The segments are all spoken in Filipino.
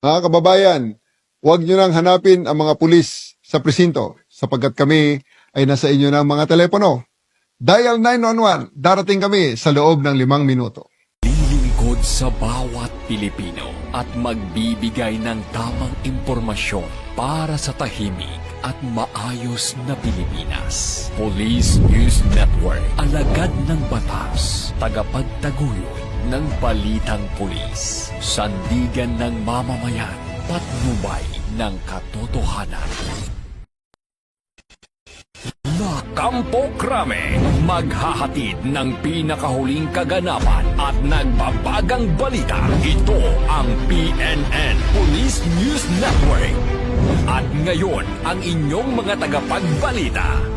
Mga kababayan, huwag nyo nang hanapin ang mga pulis sa presinto sapagkat kami ay nasa inyo ng mga telepono. Dial 911, darating kami sa loob ng 5 minuto. Lilingkod sa bawat Pilipino at magbibigay ng tamang impormasyon para sa tahimik at maayos na Pilipinas. Police News Network, alagad ng batas, tagapagtaguyod ng balitang pulis, sandigan ng mamamayan, patnubay ng katotohanan. Nakampo Krame, maghahatid ng pinakahuling kaganapan at nagbabagang balita. Ito ang PNN Police News Network. At ngayon, ang inyong mga tagapagbalita.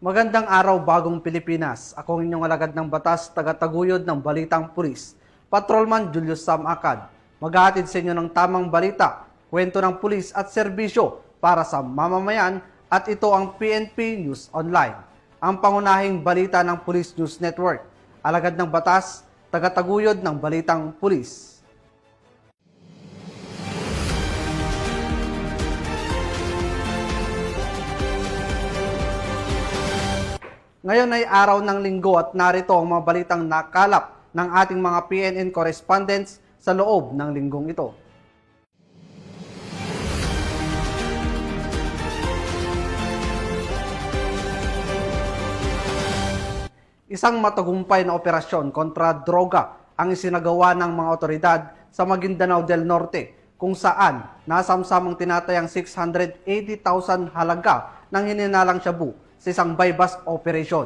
Magandang araw, bagong Pilipinas. Ako ang inyong alagad ng batas, tagataguyod ng Balitang Pulis, Patrolman Julius Sam Acad. Maghahatid sa inyo ng tamang balita, kwento ng pulis at serbisyo para sa mamamayan, at ito ang PNP News Online, ang pangunahing balita ng Police News Network. Alagad ng batas, tagataguyod ng Balitang Pulis. Ngayon ay araw ng linggo at narito ang mga balitang nakalap ng ating mga PNN correspondents sa loob ng linggong ito. Isang matagumpay na operasyon kontra droga ang isinagawa ng mga otoridad sa Maguindanao del Norte, kung saan nasamsamang tinatayang 680,000 halaga ng hininalang shabu sa isang buy-bust operation.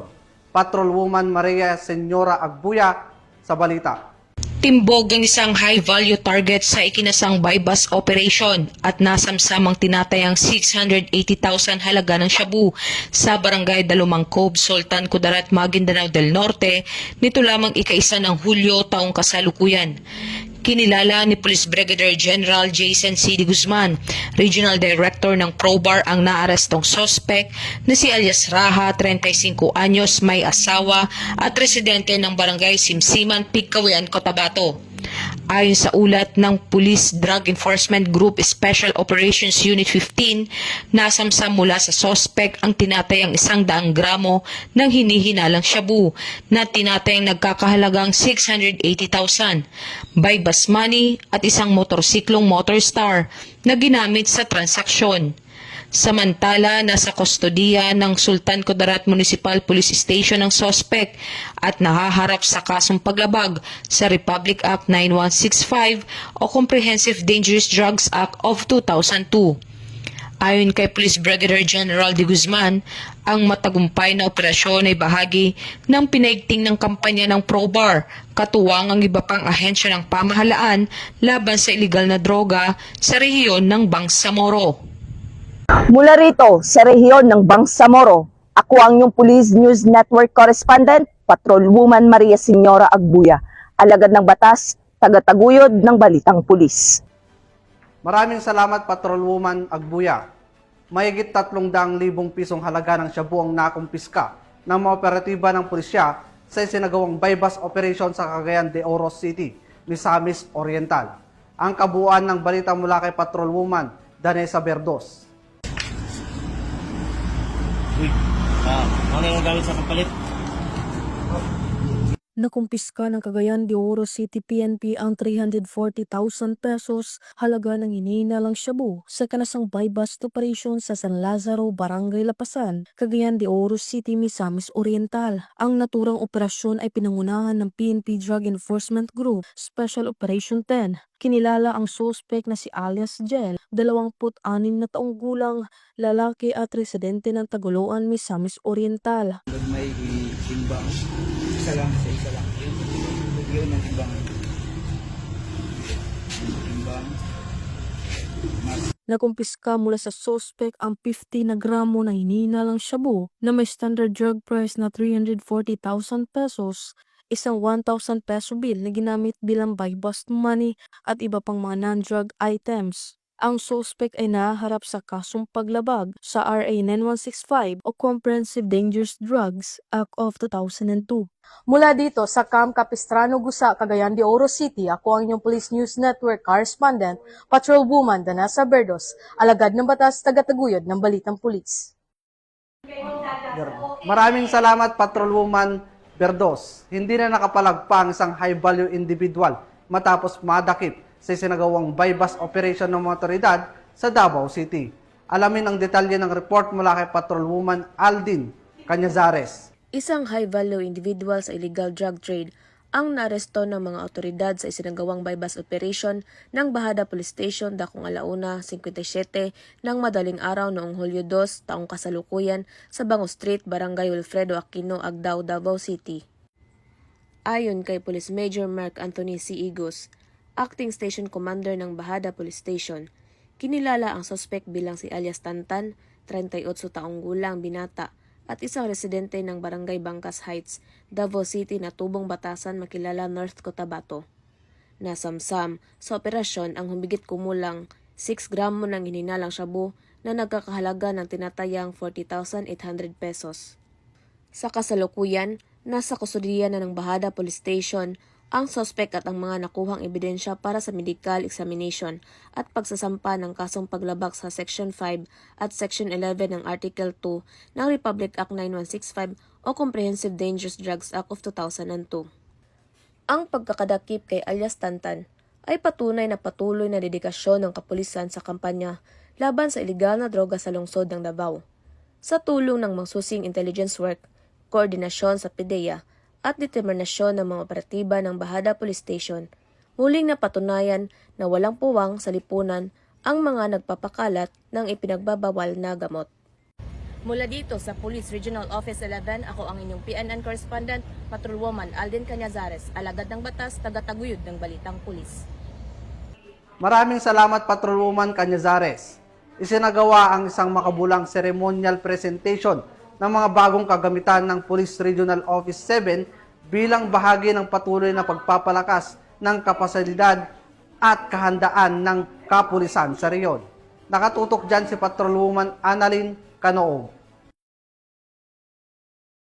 Patrolwoman Maria Senyora Agbuya sa balita. Timbog ang isang high-value target sa ikinasang buy-bust operation at nasamsamang tinatayang 680,000 halaga ng shabu sa barangay Dalumang Cove, Sultan Kudarat, Maguindanao del Norte nito lamang ika-1 ng Hulyo taong kasalukuyan. Kinilala ni Police Brigadier General Jason C. De Guzman, Regional Director ng PROBAR, ang naarestong sospek na si alias Raha, 35 anyos, may asawa at residente ng barangay Simsiman, Pigcawian, Cotabato. Ayon sa ulat ng Police Drug Enforcement Group Special Operations Unit 15, nasamsam mula sa sospek ang tinatayang 100 gramo ng hinihinalang shabu na tinatayang nagkakahalagang 680,000, buy-bust money at isang motorsiklong Motorstar na ginamit sa transaksyon. Samantala, nasa kustodiya ng Sultan Kudarat Municipal Police Station ang sospek at nahaharap sa kasong paglabag sa Republic Act 9165 o Comprehensive Dangerous Drugs Act of 2002. Ayon kay Police Brigadier General De Guzman, ang matagumpay na operasyon ay bahagi ng pinaigting ng kampanya ng PROBAR, katuwang ang iba pang ahensya ng pamahalaan laban sa iligal na droga sa rehiyon ng Bangsamoro. Mula rito sa rehiyon ng Bangsamoro, ako ang inyong Police News Network correspondent, Patrolwoman Maria Senyora Agbuya, alagad ng batas, tagataguyod ng Balitang Pulis. Maraming salamat, Patrolwoman Agbuya. Mahigit 300,000 pisong halaga ng shabu ang nakumpiska ng mga operatiba ng pulisya sa isinagawang buy-bust operation sa Cagayan de Oro City, Misamis Oriental. Ang kabuuan ng balita mula kay Patrolwoman Danessa Berdos. Ano yung gamit sa kapalit? Nakumpiska ng Cagayan de Oro City PNP ang 340,000 pesos halaga ng hinihinalang shabu sa kanasang buy-bust operation sa San Lazaro, Barangay Lapasan, Cagayan de Oro City, Misamis Oriental. Ang naturang operasyon ay pinangunahan ng PNP Drug Enforcement Group Special Operation 10. Kinilala ang suspect na si alias Jel, 26 na taong gulang, lalaki at residente ng Tagoloan, Misamis Oriental. May timbang. Isa lang. Yun ang timbang. Nakumpiska mula sa suspect ang 50 na gramo na hinihinalang shabu na may standard drug price na 340,000 pesos, isang 1,000 peso bill na ginamit bilang buy-bust money at iba pang mga non-drug items. Ang suspect ay naharap sa kasong paglabag sa RA 9165 o Comprehensive Dangerous Drugs Act of 2002. Mula dito sa Camp Capistrano, Gusa, Cagayan de Oro City, ako ang inyong Police News Network correspondent, Patrolwoman Danasa Berdos, alagad ng batas, tagataguyod ng Balitang Pulis. Maraming salamat, Patrolwoman Berdos. Hindi na nakapalagpa ang isang high-value individual matapos madakip sa sinagawang bypass operation ng mga otoridad sa Davao City. Alamin ang detalye ng report mula kay Patrolwoman Aldin Cañazares. Isang high-value individual sa illegal drug trade ang naaresto ng mga otoridad sa isinagawang bypass operation ng Bahada Police Station dakong 1:57 ng madaling araw noong Hulyo 2, taong kasalukuyan sa Bango Street, Barangay Wilfredo Aquino, Agdao, Davao City. Ayon kay Police Major Mark Anthony C. Igos, Acting Station Commander ng Bahada Police Station, kinilala ang suspect bilang si alias Tantan, 38 taong gulang, binata, at isang residente ng Barangay Bangkas Heights, Davao City na tubong batasan makilala North Cotabato. Nasamsam sa operasyon ang humigit kumulang 6 gramo ng hininalang shabu na nagkakahalaga ng tinatayang 40,800 pesos. Sa kasalukuyan, nasa kustudiya na ng Bahada Police Station ang suspect at ang mga nakuhang ebidensya para sa medical examination at pagsasampa ng kasong paglabag sa Section 5 at Section 11 ng Article 2 ng Republic Act 9165 o Comprehensive Dangerous Drugs Act of 2002. Ang pagkakadakip kay alias Tantan ay patunay na patuloy na dedikasyon ng kapulisan sa kampanya laban sa ilegal na droga sa lungsod ng Davao. Sa tulong ng mangsusing intelligence work, koordinasyon sa PDEA, at determinasyon ng mga operatiba ng Bahada Police Station, muling napatunayan na walang puwang sa lipunan ang mga nagpapakalat ng ipinagbabawal na gamot. Mula dito sa Police Regional Office 11, ako ang inyong PNN correspondent, Patrolwoman Aldin Cañazares, alagad ng batas, tagataguyod ng Balitang Pulis. Maraming salamat, Patrolwoman Cañazares. Isinagawa ang isang makabulang ceremonial presentation ng mga bagong kagamitan ng Police Regional Office 7 bilang bahagi ng patuloy na pagpapalakas ng kapasidad at kahandaan ng kapulisan sa reyon. Nakatutok dyan si Patrolwoman Annalyn Canoog.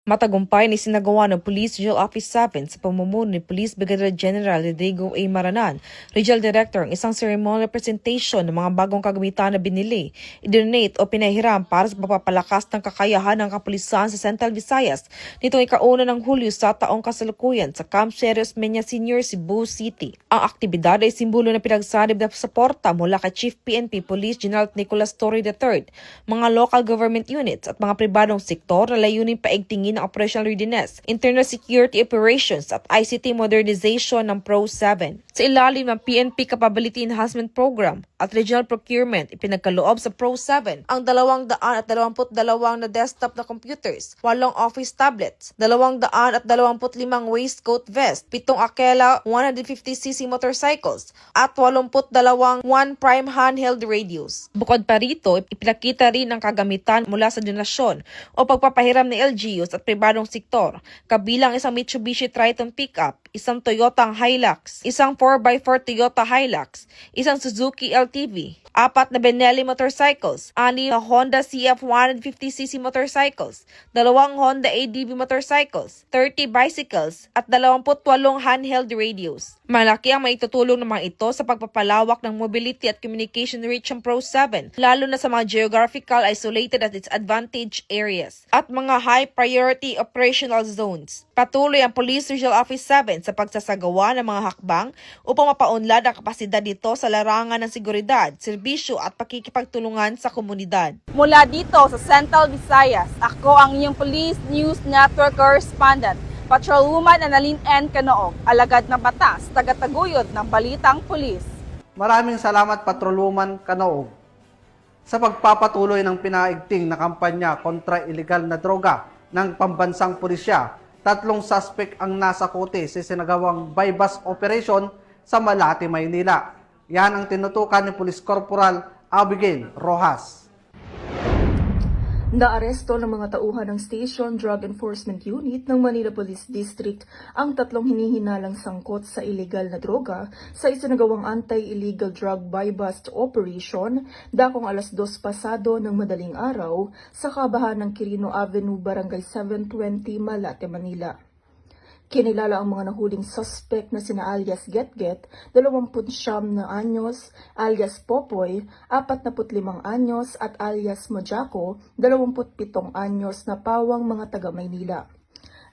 Matagumpay na isinagawa ng Police Regional Office 7 sa pamumuno ni Police Brigadier General Rodrigo A. Maranan, Regional Director, ang isang ceremonial presentation ng mga bagong kagamitan na binili, i-donate o pinahiram para sa pagpapalakas ng kakayahan ng kapulisan sa Central Visayas nitong ika-1 ng Hulyo sa taong kasalukuyan sa Camp Serios Menya Senior, Cebu City. Ang aktibidad ay simbolo na pinagsanib na suporta mula kay Chief PNP Police General Nicolas Torre III, mga local government units at mga pribadong sektor na layunin paigtingin ng operational readiness, internal security operations at ICT modernization ng Pro-7. Sa ilalim ng PNP Capability Enhancement Program at Regional Procurement, ipinagkaloob sa Pro-7 ang 222 na desktop na computers, 8 office tablets, 225 waistcoat vest, 7 Akela 150cc motorcycles, at 82 1 prime handheld radios. Bukod pa rito, ipinakita rin ang kagamitan mula sa donasyon o pagpapahiram ng LGUs at pribadong sektor, kabilang isang Mitsubishi Triton pickup, isang Toyota Hilux, isang 4x4 Toyota Hilux, isang Suzuki LTV, 4 na Benelli motorcycles, 6 na Honda CF 150cc motorcycles, 2 Honda ADV motorcycles, 30 bicycles, at 28 handheld radios. Malaki ang maitutulong ng mga ito sa pagpapalawak ng mobility at communication reach ng Pro-7, lalo na sa mga geographical isolated at disadvantaged areas at mga high priority operational zones. Patuloy ang Police Regional Office 7 sa pagsasagawa ng mga hakbang upang mapaunlad ang kapasidad nito sa larangan ng seguridad, serbisyo at pakikipagtulungan sa komunidad. Mula dito sa Central Visayas, ako ang inyong Police News Network correspondent, Patrolwoman Annalyn N. Canoog, alagad ng batas, tagataguyod ng Balitang Pulis. Maraming salamat, Patrolwoman Canoog, sa pagpapatuloy ng pinaigting na kampanya kontra ilegal na droga ng pambansang pulisya. 3 suspect ang nasa kote sa sinagawang bypass operation sa Malate, Maynila. Yan ang tinutukan ni Police Corporal Abigail Rojas. Naaresto ng mga tauhan ng Station Drug Enforcement Unit ng Manila Police District ang tatlong hinihinalang sangkot sa illegal na droga sa isinagawang anti-illegal drug buy-bust operation dakong alas 2 pasado ng madaling araw sa kabahan ng Quirino Avenue, Barangay 720, Malate, Manila. Kinilala ang mga nahuling suspect na sina alias Getget, 29 na anyos, alias Popoy, 45 anyos at alias Mojako, 27 anyos na pawang mga taga Maynila.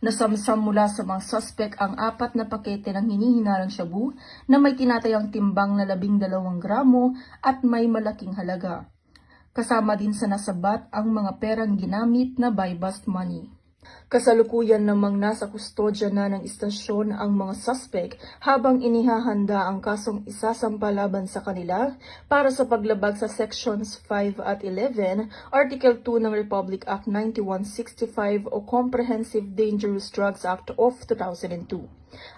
Nasamsam mula sa mga suspect ang 4 na pakete ng hinihinalang shabu na may tinatayang timbang na 12 gramo at may malaking halaga. Kasama din sa nasabat ang mga perang ginamit na buy-bust money. Kasalukuyan namang nasa kustodya na ng istasyon ang mga suspect habang inihahanda ang kasong isasampa laban sa kanila para sa paglabag sa Sections 5 at 11, Article 2 ng Republic Act 9165 o Comprehensive Dangerous Drugs Act of 2002.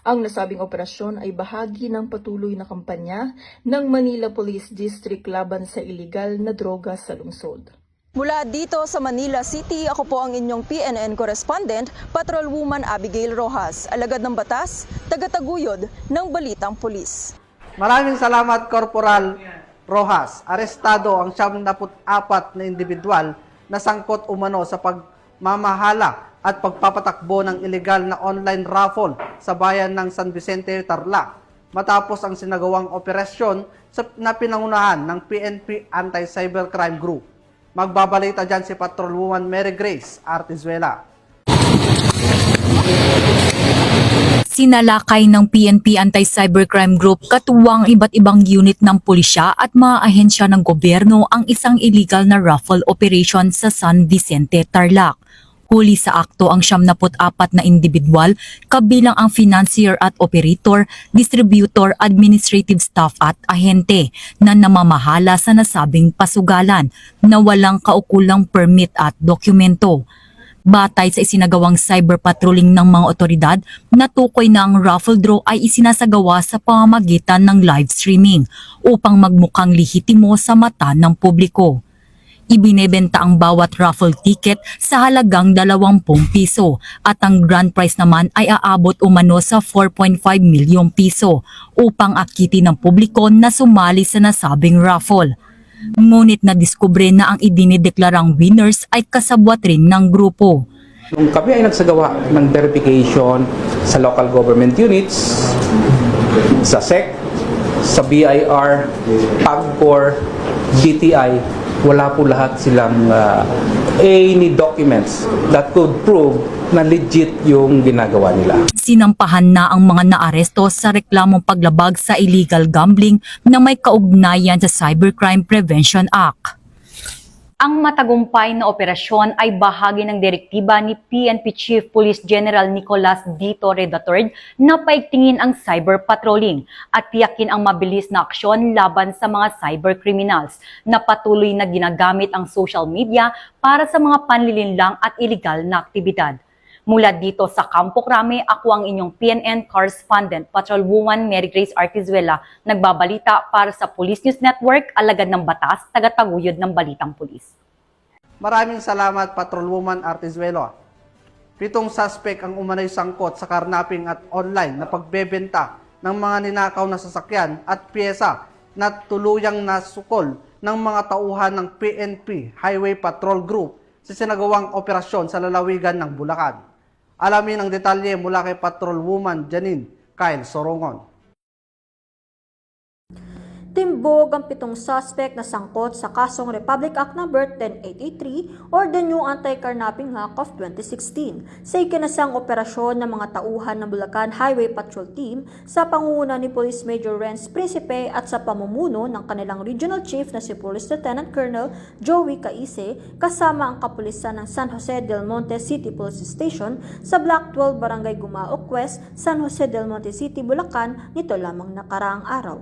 Ang nasabing operasyon ay bahagi ng patuloy na kampanya ng Manila Police District laban sa iligal na droga sa lungsod. Mula dito sa Manila City, ako po ang inyong PNN correspondent, Patrolwoman Abigail Rojas, alagad ng batas, tagataguyod ng Balitang Pulis. Maraming salamat, Corporal Rojas. Arestado ang 74 na individual na sangkot umano sa pagmamahala at pagpapatakbo ng illegal na online raffle sa bayan ng San Vicente, Tarlac, matapos ang sinagawang operasyon na pinangunahan ng PNP Anti-Cybercrime Group. Magbabalita dyan si Patrolwoman Mary Grace Artizuela. Sinalakay ng PNP Anti-Cybercrime Group katuwang iba't ibang unit ng pulisya at mga ahensya ng gobyerno ang isang illegal na raffle operation sa San Vicente, Tarlac. Huli sa akto ang 74 na individual, kabilang ang financier at operator, distributor, administrative staff at ahente na namamahala sa nasabing pasugalan na walang kaukulang permit at dokumento. Batay sa isinagawang cyber patrolling ng mga otoridad, natukoy na ang raffle draw ay isinasagawa sa pamamagitan ng live streaming upang magmukhang lehitimo sa mata ng publiko. Ibinebenta ang bawat raffle ticket sa halagang 20 piso at ang grand prize naman ay aabot umano sa 4.5 milyong piso upang akitin ng publiko na sumali sa nasabing raffle. Ngunit nadiskubre na ang idinideklarang winners ay kasabwat rin ng grupo. Nung kami ay nagsagawa ng verification sa local government units, sa SEC, sa BIR, PAGCOR, DTI, wala po lahat silang any documents that could prove na legit yung ginagawa nila. Sinampahan na ang mga naaresto sa reklamong paglabag sa illegal gambling na may kaugnayan sa Cybercrime Prevention Act. Ang matagumpay na operasyon ay bahagi ng direktiba ni PNP Chief Police General Nicolas D. Torre III na paigtingin ang cyber patrolling at tiyakin ang mabilis na aksyon laban sa mga cyber criminals na patuloy na ginagamit ang social media para sa mga panlilinlang at iligal na aktibidad. Mula dito sa Campo Crame, ako ang inyong PNN correspondent, Patrolwoman Mary Grace Artizuela, nagbabalita para sa Police News Network, alagad ng batas, tagataguyod ng Balitang Pulis. Maraming salamat, Patrolwoman Artizuela. 7 suspect ang umanay sangkot sa karnaping at online na pagbebenta ng mga ninakaw na sasakyan at pyesa na tuluyang nasukol ng mga tauhan ng PNP Highway Patrol Group sa sinagawang operasyon sa lalawigan ng Bulacan. Alamin ang detalye mula kay Patrolwoman Janine Kyle Sorongon. Timbog ang 7 suspect na sangkot sa kasong Republic Act No. 10883 or the New Anti-Carnapping Act of 2016 sa ikinasang operasyon ng mga tauhan ng Bulacan Highway Patrol Team sa pangunguna ni Police Major Renz Principe at sa pamumuno ng kanilang Regional Chief na si Police Lieutenant Colonel Joey Caise kasama ang kapulisan ng San Jose del Monte City Police Station sa Block 12 Barangay Gumaok West, San Jose del Monte City, Bulacan nito lamang nakaraang araw.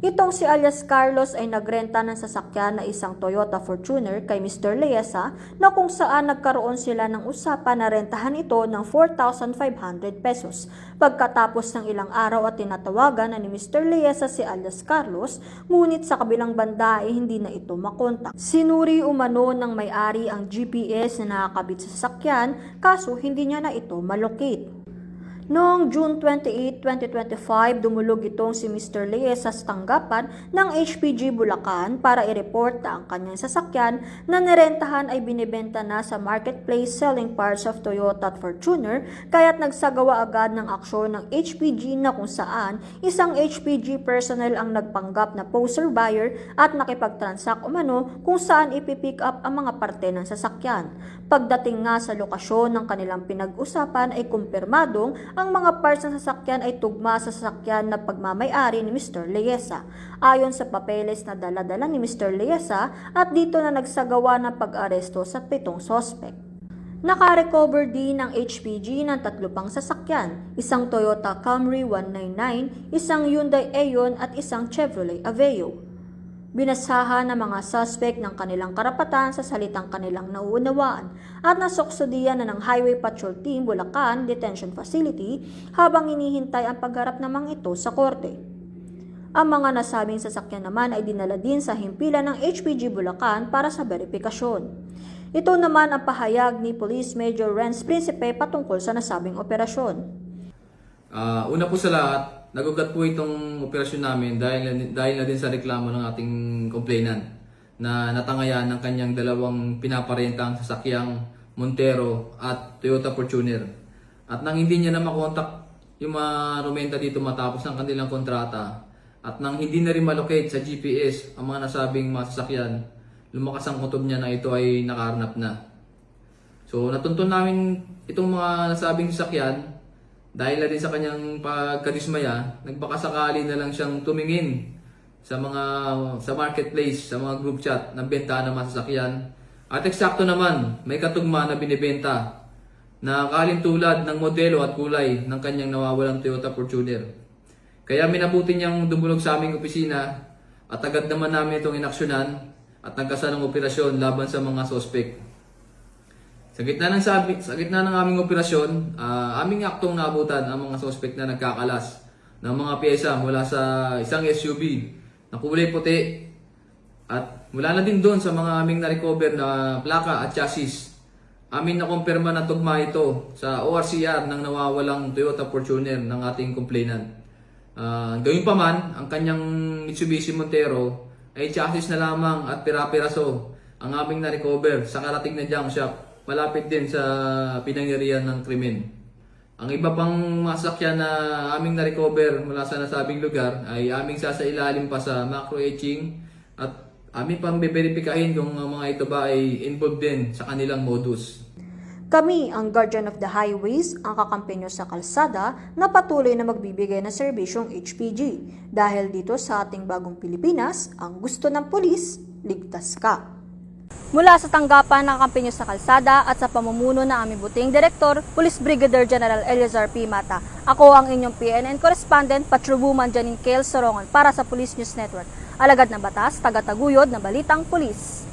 Itong si alias Carlos ay nagrenta ng sasakyan na isang Toyota Fortuner kay Mr. Leesa na kung saan nagkaroon sila ng usapan na rentahan ito ng 4,500 pesos. Pagkatapos ng ilang araw at tinatawagan na ni Mr. Leesa si alias Carlos, ngunit sa kabilang banda ay hindi na ito makontak. Sinuri umano ng may-ari ang GPS na nakakabit sa sasakyan kaso hindi niya na ito malocate. Noong June 28, 2025, dumulog itong si Mr. Leesa sa tanggapan ng HPG Bulacan para i-report na ang kanyang sasakyan na nirentahan ay binibenta na sa marketplace selling parts of Toyota at Fortuner, kaya't nagsagawa agad ng aksyon ng HPG na kung saan isang HPG personnel ang nagpanggap na poser buyer at nakipag-transact umano kung saan ipipick up ang mga parte ng sasakyan. Pagdating nga sa lokasyon ng kanilang pinag-usapan ay kumpirmadong ang mga parts ng sasakyan ay tugma sa sasakyan na pagmamay-ari ni Mr. Leesa. Ayon sa papeles na dala-dala ni Mr. Leesa at dito na nagsagawa ng pag-aresto sa 7 sospek. Nakarecover din ng HPG ng 3 pang sasakyan, isang Toyota Camry 199, isang Hyundai Eon at isang Chevrolet Aveo. Binasahan ng mga suspect ng kanilang karapatan sa salitang kanilang nauunawaan at nasuksodiyan na ng Highway Patrol Team Bulacan Detention Facility habang hinihintay ang pagharap namang ito sa korte. Ang mga nasabing sasakyan naman ay dinala din sa himpilan ng HPG Bulacan para sa verifikasyon. Ito naman ang pahayag ni Police Major Renz Principe patungkol sa nasabing operasyon. Una po sa lahat, nagugat po itong operasyon namin dahil na din sa reklamo ng ating complainant na natangayan ng kanyang dalawang pinaparentang sasakyang Montero at Toyota Fortuner. At nang hindi niya na makontak yung mga rumenta dito matapos ng kanilang kontrata at nang hindi na rin malocate sa GPS ang mga nasabing mga sasakyan, lumakas ang kutob niya na ito ay nakaharnap na. So natuntun namin itong mga nasabing sasakyan. Dahil na din sa kanyang pagkadismaya, nagbakasakali na lang siyang tumingin sa marketplace, sa mga group chat ng benta ng mga sasakyan. At eksakto naman, may katugma na binibenta na kalintulad ng modelo at kulay ng kanyang nawawalang Toyota Fortuner. Kaya minabuti niyang dumulog sa aming opisina at agad naman namin itong inaksyonan at nagkasa ng operasyon laban sa mga sospek. Sa gitna ng aming operasyon, aming aktong naabutan ang mga sospek na nagkakalas ng mga pyesa mula sa isang SUV na kulay puti at mula na din doon sa mga aming na-recover na plaka at chassis. Amin na kumpirma na tugma ito sa ORCR ng nawawalang Toyota Fortuner ng ating complainant. Gayun pa man, ang kanyang Mitsubishi Montero ay chassis na lamang at pira-piraso ang aming na-recover sa karating na junk shop malapit din sa pinangyarihan ng krimen. Ang iba pang masakyan na aming na-recover mula sa nasabing lugar ay aming sasailalim pa sa macro-etching at aming pang beberipikahin kung ang mga ito ba ay involved din sa kanilang modus. Kami, ang Guardian of the Highways, ang kakampenyo sa kalsada na patuloy na magbibigay ng serbisyong HPG. Dahil dito sa ating bagong Pilipinas, ang gusto ng pulis, ligtas ka. Mula sa tanggapan ng kampenyo sa kalsada at sa pamumuno ng aming buting direktor, Police Brigadier General Eleazar P. Mata. Ako ang inyong PNN correspondent, Patrolwoman Janine Kale Sorongon para sa Police News Network. Alagad ng batas, tagataguyod na balitang pulis.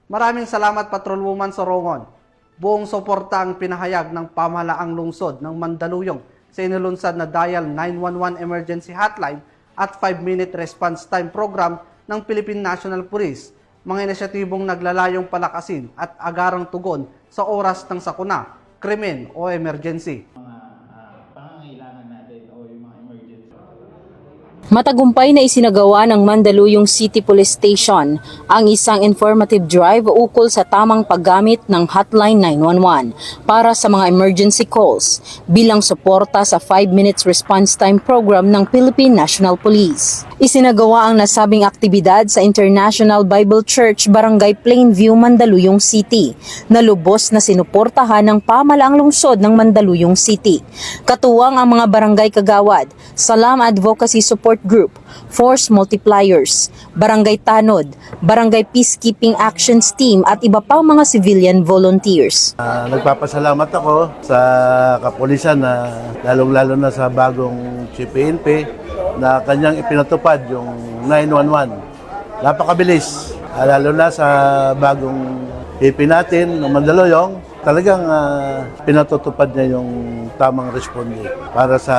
Maraming salamat Patrolwoman Sorongon. Buong suporta ang pinahayag ng pamahalaang lungsod ng Mandaluyong sa inilunsad na Dial 911 Emergency Hotline at 5-minute response time program ng Philippine National Police. Mga inisyatibong naglalayong palakasin at agarang tugon sa oras ng sakuna, krimen o emergency. Matagumpay na isinagawa ng Mandaluyong City Police Station ang isang informative drive ukol sa tamang paggamit ng Hotline 911 para sa mga emergency calls bilang suporta sa 5 minutes response time program ng Philippine National Police. Isinagawa ang nasabing aktibidad sa International Bible Church, Barangay Plainview, Mandaluyong City, na lubos na sinuportahan ng pamahalaang lungsod ng Mandaluyong City. Katuwang ang mga barangay kagawad, Salam Advocacy Support Group, Force Multipliers, Barangay Tanod, Barangay Peacekeeping Actions Team at iba pang mga civilian volunteers. Nagpapasalamat ako sa kapulisan na lalong-lalo na sa bagong Chief PNP na kanyang ipinatupad yung 911. Napakabilis, lalo na sa bagong PP natin ng Mandaluyong, talagang pinatutupad niya yung tamang responde para sa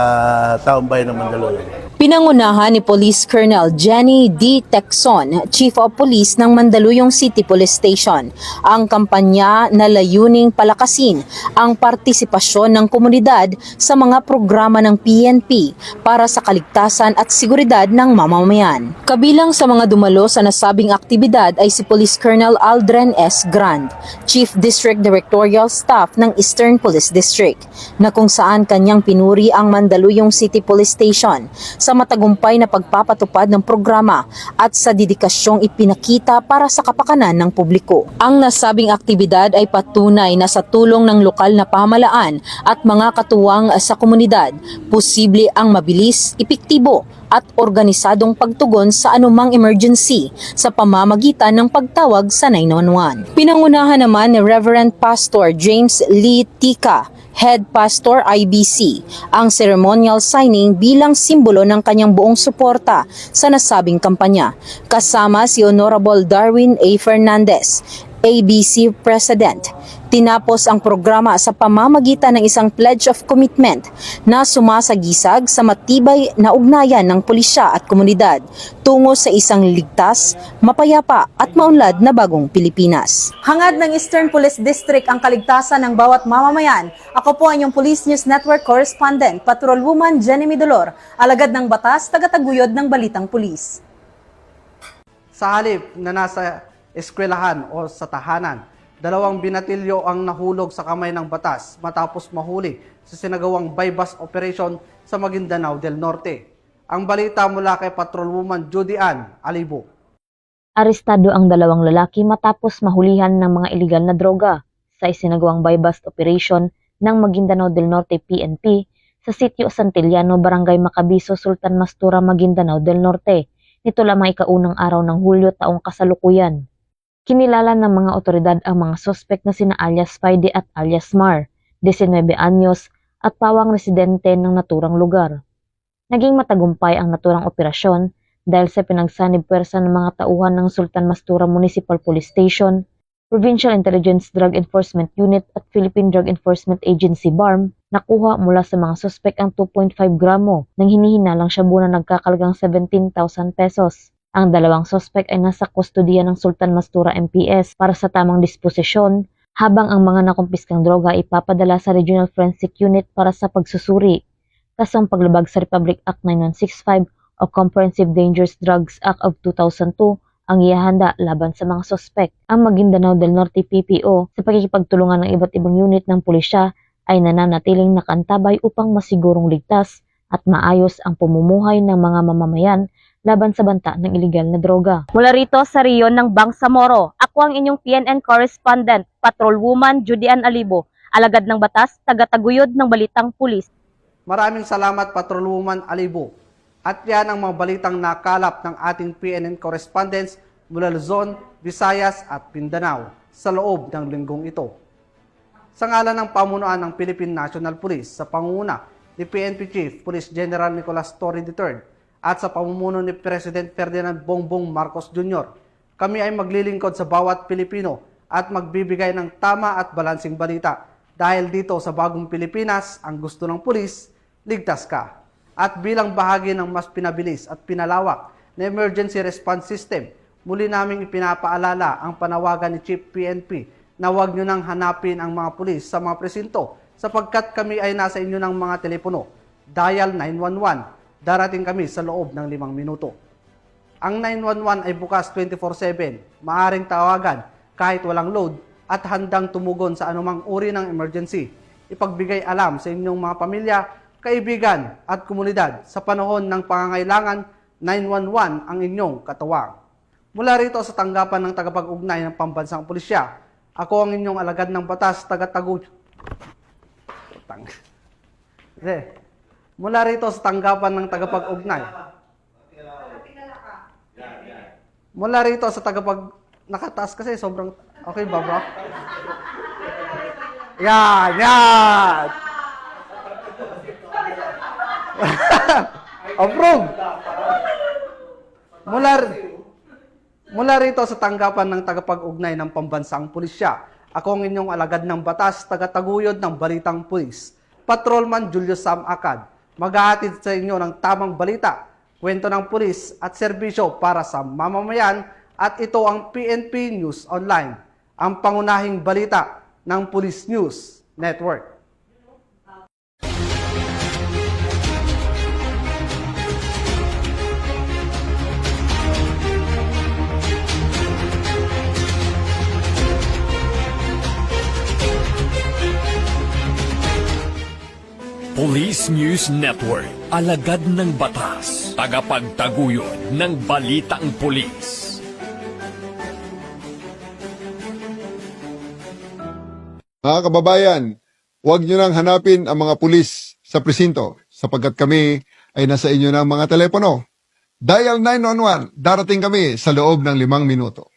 taong bayan ng Mandaluyong. Pinangunahan ni Police Colonel Jenny D. Texon, Chief of Police ng Mandaluyong City Police Station, ang kampanya na layuning palakasin ang partisipasyon ng komunidad sa mga programa ng PNP para sa kaligtasan at seguridad ng mamamayan. Kabilang sa mga dumalo sa nasabing aktibidad ay si Police Colonel Aldren S. Grand, Chief District Directorial Staff ng Eastern Police District, na kung saan kanyang pinuri ang Mandaluyong City Police Station sa matagumpay na pagpapatupad ng programa at sa dedikasyong ipinakita para sa kapakanan ng publiko. Ang nasabing aktibidad ay patunay na sa tulong ng lokal na pamahalaan at mga katuwang sa komunidad, posible ang mabilis, epektibo at organisadong pagtugon sa anumang emergency sa pamamagitan ng pagtawag sa 911. Pinangunahan naman ni Reverend Pastor James Lee Tika, Head Pastor IBC, ang ceremonial signing bilang simbolo ng kanyang buong suporta sa nasabing kampanya, kasama si Honorable Darwin A. Fernandez, ABC President. Tinapos ang programa sa pamamagitan ng isang pledge of commitment na sumasagisag sa matibay na ugnayan ng pulisya at komunidad tungo sa isang ligtas, mapayapa at maunlad na bagong Pilipinas. Hangad ng Eastern Police District ang kaligtasan ng bawat mamamayan. Ako po ang inyong Police News Network Correspondent, Patrolwoman Jenny Midolor, alagad ng batas, tagataguyod ng Balitang Pulis. Sa halip na nasa eskwelahan o sa tahanan, 2 binatilyo ang nahulog sa kamay ng batas matapos mahuli sa sinagawang bypass operation sa Maguindanao del Norte. Ang balita mula kay Patrolwoman Judy Ann Alibo. Arestado ang 2 lalaki matapos mahulihan ng mga ilegal na droga sa isinagawang bypass operation ng Maguindanao del Norte PNP sa sitio Santillano, Barangay Macabizo, Sultan Mastura, Maguindanao del Norte. Nito lamang ikaunang araw ng Hulyo taong kasalukuyan. Kinilala ng mga otoridad ang mga sospek na sina alias Spidey at alias Mar, 19 anyos at pawang residente ng naturang lugar. Naging matagumpay ang naturang operasyon dahil sa pinagsanib puwersa ng mga tauhan ng Sultan Mastura Municipal Police Station, Provincial Intelligence Drug Enforcement Unit at Philippine Drug Enforcement Agency BARM, nakuha mula sa mga sospek ang 2.5 gramo ng hinihinalang shabu na nagkakalagang 17,000 pesos. Ang 2 sospek ay nasa kustodiya ng Sultan Mastura MPS para sa tamang disposisyon, habang ang mga nakumpiskang droga ay ipapadala sa Regional Forensic Unit para sa pagsusuri. Kasong paglabag sa Republic Act 9165 o Comprehensive Dangerous Drugs Act of 2002 ang ihahanda laban sa mga sospek. Ang Maguindanao del Norte PPO sa pagkikipagtulungan ng iba't ibang unit ng pulisya ay nananatiling nakantabay upang masigurong ligtas at maayos ang pamumuhay ng mga mamamayan laban sa banta ng iligal na droga. Mula rito sa riyon ng Bangsamoro, ako ang inyong PNN Correspondent, Patrolwoman Judy Ann Alibo, alagad ng batas, tagataguyod ng Balitang Pulis. Maraming salamat Patrolwoman Alibo. At yan ang mga balitang nakalap ng ating PNN correspondents mula Luzon, Visayas at Mindanao sa loob ng linggong ito. Sa ngalan ng pamunuan ng Philippine National Police sa pangunguna ni PNP Chief Police General Nicolas Torre III at sa pamumuno ni President Ferdinand Bongbong Marcos Jr., kami ay maglilingkod sa bawat Pilipino at magbibigay ng tama at balansing balita. Dahil dito sa bagong Pilipinas, ang gusto ng pulis, ligtas ka. At bilang bahagi ng mas pinabilis at pinalawak na emergency response system, muli naming ipinapaalala ang panawagan ni Chief PNP na huwag nyo nang hanapin ang mga pulis sa mga presinto sapagkat kami ay nasa inyo ng mga telepono. Dial 911. Darating kami sa loob ng 5 minuto. Ang 911 ay bukas 24/7, maaring tawagan kahit walang load at handang tumugon sa anumang uri ng emergency. Ipagbigay alam sa inyong mga pamilya, kaibigan at komunidad sa panahon ng pangangailangan, 911 ang inyong katuwang. Mula rito sa tanggapan ng tagapag-ugnay ng Pambansang Pulisya, ako ang inyong alagad ng batas, Mula rito sa tanggapan ng tagapag-ugnay. Mula rito sa tagapag... Nakataas kasi, sobrang... Okay ba, bro? Yan! Yan! Approve! Mula rito sa tanggapan ng tagapag-ugnay ng pambansang pulisya, ako ang inyong alagad ng batas, tagataguyod ng Balitang Pulis, Patrolman Julius Sam Acad, maghahatid sa inyo ng tamang balita, kwento ng pulis at serbisyo para sa mamamayan, at ito ang PNP News Online, ang pangunahing balita ng Police News Network. Police News Network, alagad ng batas, tagapagtaguyod ng balitang pulis. Mga kababayan, huwag nyo nang hanapin ang mga pulis sa presinto sapagkat kami ay nasa inyo ng mga telepono. Dial 911, darating kami sa loob ng 5 minuto.